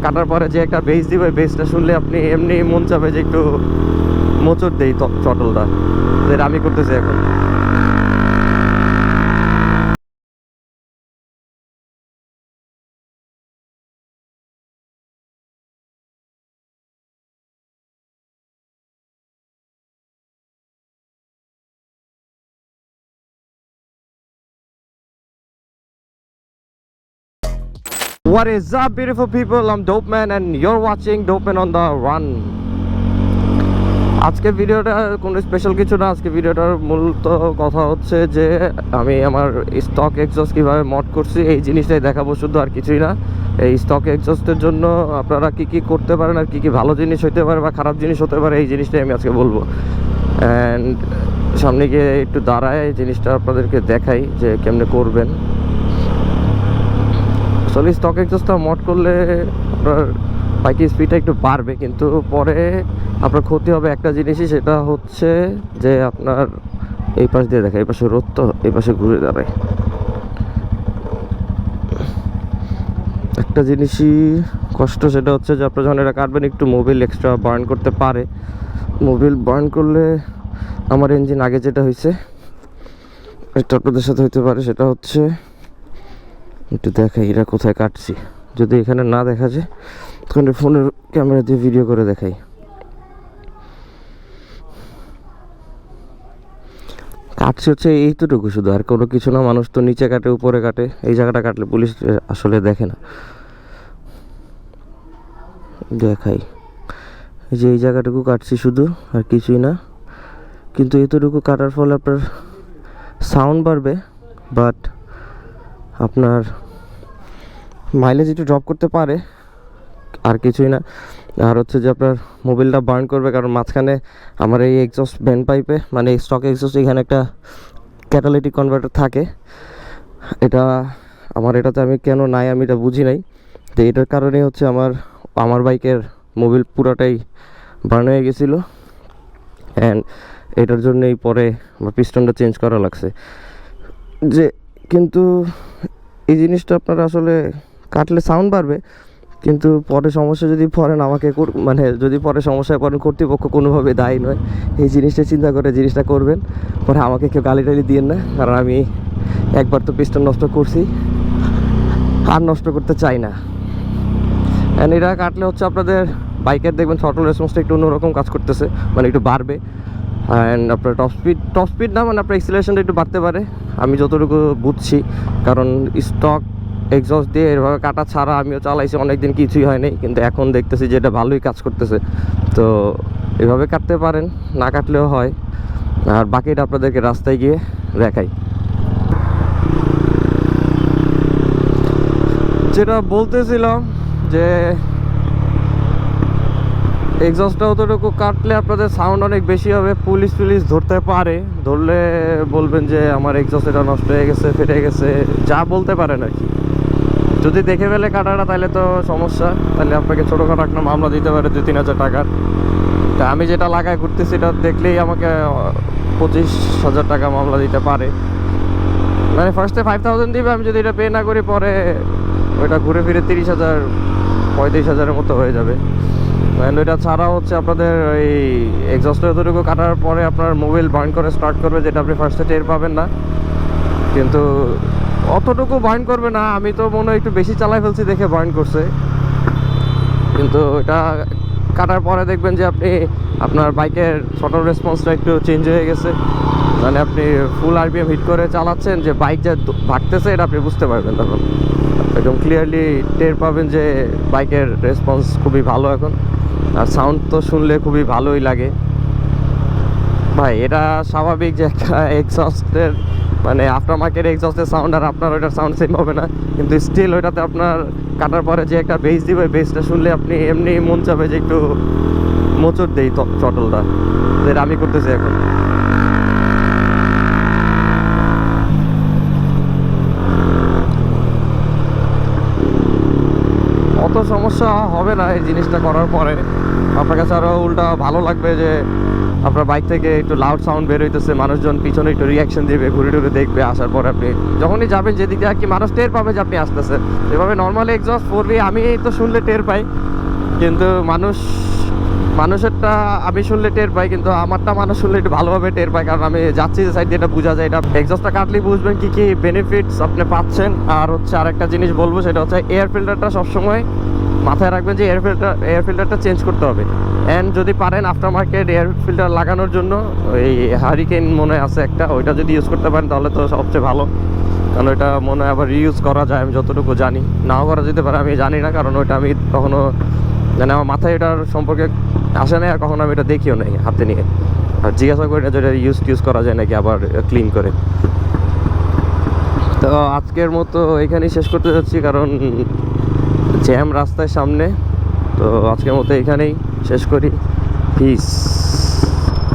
কাটার পরে যে একটা বেস দিবে, বেসটা শুনলে আপনি এমনি মন চাবে যে একটু মোচড় দেই চটলটা, যেটা আমি করতেছি এখন। What is up, beautiful people? I'm Dope Man and you're watching Dope Man on the Run. আজকে ভিডিওটা কোনো স্পেশাল কিছু না। আজকে ভিডিওটার মূলত কথা হচ্ছে যে আমি আমার স্টক এক্সস্ট কীভাবে মড করছি এই জিনিসটাই দেখাবো শুধু, আর কিছুই না। এই স্টক এক্সস্টের জন্য আপনারা কি কি করতে পারেন আর কি কি ভালো জিনিস হতে পারে বা খারাপ জিনিস হতে পারে, এই জিনিসটাই আমি আজকে বলবো। অ্যান্ড সামনে গিয়ে একটু দাঁড়ায় এই জিনিসটা আপনাদেরকে দেখাই যে কেমনে করবেন। আসলে স্টক এক্সস্টটা মড করলে আপনার বাইকের স্পিডটা একটু বাড়বে, কিন্তু পরে আপনার ক্ষতি হবে একটা জিনিসই, সেটা হচ্ছে যে আপনার এই পাশ দিয়ে দেখা, এই পাশে রোদ তো এই পাশে ঘুরে দাঁড়ায়। একটা জিনিসই কষ্ট, সেটা হচ্ছে যে আপনার যখন এটা কাটবেন একটু মোবিল এক্সট্রা বার্ন করতে পারে। মোবিল বার্ন করলে আমার ইঞ্জিন আগে যেটা হয়েছে এটা আপনাদের সাথে হইতে পারে, সেটা হচ্ছে একটু দেখাই এরা কোথায় কাটছি। যদি এখানে না দেখা যায় তখন ফোনের ক্যামেরা দিয়ে ভিডিও করে দেখাই। কাটছি হচ্ছে এইটুকু শুধু, আর কোনো কিছু না। মানুষ তো নিচে কাটে উপরে কাটে, এই জায়গাটা কাটলে পুলিশ আসলে দেখে না। দেখাই এই যে এই জায়গাটুকু কাটছি শুধু, আর কিছুই না। কিন্তু এতটুকু কাটার ফলে আপনার সাউন্ড বাড়বে, বাট আপনার মাইলেজ একটু ড্রপ করতে পারে, আর কিছুই না। আর হচ্ছে যে আপনার মোবিলটা বার্ন করবে, কারণ মাঝখানে আমার এই এক্সস্ট ভেন্ট পাইপে, মানে স্টক এক্সস্ট, এখানে একটা ক্যাটালিটিক কনভার্টার থাকে। এটা এটাতে আমি কেন নাই আমি এটা বুঝি নাই। তো এটার কারণেই হচ্ছে আমার বাইকের মোবিল পুরাটাই বার্ন হয়ে গেছিলো, অ্যান্ড এটার জন্যই পরে আমার পিস্টনটা চেঞ্জ করা লাগছে। যে কিন্তু এই জিনিসটা আপনারা আসলে কাটলে সাউন্ড বাড়বে, কিন্তু পরে সমস্যা যদি পড়েন আমাকে, মানে যদি পরে সমস্যায় পড়েন কর্তৃপক্ষ কোনোভাবে দায়ী নয়। এই জিনিসটা চিন্তা করে জিনিসটা করবেন, পরে আমাকে কেউ গালি টালি দিয়েন না, কারণ আমি একবার তো পিস্টন নষ্ট করছি, আর নষ্ট করতে চাই না। অ্যান্ড এটা কাটলে হচ্ছে আপনাদের বাইকের দেখবেন থ্রটল রেসপন্সটা একটু অন্যরকম কাজ করতেছে, মানে একটু বাড়বে। অ্যান্ড আপনার টপ স্পিড না, মানে আপনার এক্সিলারেশনটা একটু বাড়তে পারে, আমি যতটুকু বুঝছি। কারণ স্টক এক্সস্ট দিয়ে এভাবে কাটা ছাড়া আমিও চালাইছি অনেকদিন, কিছুই হয়নি, কিন্তু এখন দেখতেছি যে এটা ভালোই কাজ করতেছে। তো এভাবে কাটতে পারেন, না কাটলেও হয়। আর বাকিটা আপনাদেরকে রাস্তায় গিয়ে দেখাই। যেটা বলতেছিলাম যে এক্সস্টটা অতটুকু কাটলে আপনাদের সাউন্ড অনেক বেশি হবে, পুলিশ ধরতে পারে। ধরলে বলবেন যে আমার এক্সস্ট এটা নষ্ট হয়ে গেছে, ফেটে গেছে, যা বলতে পারেন আর কি। যদি দেখে ফেলে কাটাটা তাহলে তো সমস্যা, তাহলে আপনাকে ছোটোখাটো একটা মামলা দিতে পারে 2-3 হাজার টাকার। তা আমি যেটা লাগায় ঘুরতেছি এটা দেখলেই আমাকে 25,000 টাকা মামলা দিতে পারে। মানে ফার্স্টে 5,000 দিবে, আমি যদি এটা পে না করি পরে ওইটা ঘুরে ফিরে 30,000-35,000-এর মতো হয়ে যাবে। অ্যান্ড ওইটা ছাড়াও হচ্ছে আপনাদের ওই এক্সস্টটা এতটুকু কাটার পরে আপনার মোবাইল বার্ন করে স্টার্ট করবে, যেটা আপনি ফার্স্টে টের পাবেন না, কিন্তু অতটুকু বার্ন করবে না। আমি তো মনে হয় একটু বেশি চালাই ফেলছি দেখে বার্ন করছে, কিন্তু এটা কাটার পরে দেখবেন যে আপনার বাইকের থ্রটল রেসপন্সটা একটু চেঞ্জ হয়ে গেছে। মানে আপনি ফুল আরপিএম হিট করে চালাচ্ছেন, যে বাইক যা ভাগতেছে এটা আপনি বুঝতে পারবেন, তখন একদম ক্লিয়ারলি টের পাবেন যে বাইকের রেসপন্স খুবই ভালো এখন। আর সাউন্ড তো শুনলে খুবই ভালোই লাগে ভাই। এটা স্বাভাবিক যে একটা এক্সস্টের, মানে আফটার মার্কেট এক্সস্টের সাউন্ড আর আপনার ওইটার সাউন্ড সেম হবে না, কিন্তু স্টিল ওইটাতে আপনার কাটার পরে যে একটা বেস দিবে, বেসটা শুনলে আপনি এমনি মন চাবে যে একটু মোচড় দেই চটলটা, যেটা আমি করতেছি এখন। অত সমস্যা হবে না এই জিনিসটা করার পরে, আপনার কাছে আরও উল্টা ভালো লাগবে যে আপনার বাইক থেকে একটু লাউড সাউন্ড বের হইতেছে, মানুষজন পিছনে একটু রিয়াকশন দিবে, ঘুরে টুরে দেখবে, আসার পর আপনি যখনই যাবেন যেদিকে আর কি মানুষ টের পাবে যে আপনি আসতেছেন। এভাবে নর্মালি এক্সস্ট করবি, আমি তো শুনলে টের পাই, কিন্তু মানুষেরটা আমি শুনলে টের পাই, কিন্তু আমারটা মানুষ শুনলে একটু ভালোভাবে টের পায়, কারণ আমি যাচ্ছি যে সাইড দিয়ে এটা বোঝা যায়। এটা এক্সস্টটা কাটলেই বুঝবেন কি কি বেনিফিটস আপনি পাচ্ছেন। আর হচ্ছে আরেকটা জিনিস বলবো, সেটা হচ্ছে এয়ার ফিল্টারটা সবসময় মাথায় রাখবেন যে এয়ার ফিল্টারটা চেঞ্জ করতে হবে। অ্যান্ড যদি পারেন আফটার মার্কেট এয়ার ফিল্টার লাগানোর জন্য ওই হারিকেন মনে আছে একটা, ওইটা যদি ইউজ করতে পারেন তাহলে তো সবচেয়ে ভালো, কারণ ওইটা মনে হয় আবার রিইউজ করা যায়, আমি যতটুকু জানি। নাও করা যেতে পারে, আমি জানি না, কারণ ওইটা আমি কখনো মানে আমার মাথায় এটার সম্পর্কে আসে নাই, আর কখনো আমি এটা দেখিও নাই হাতে নিয়ে। আর জিজ্ঞাসা করি না যে এটা ইউজ করা যায় নাকি আবার ক্লিন করে। তো আজকের মতো এখানেই শেষ করতে যাচ্ছি, কারণ জ্যাম রাস্তায় সামনে। তো আজকের মতো এখানেই শেষ করি, পিস।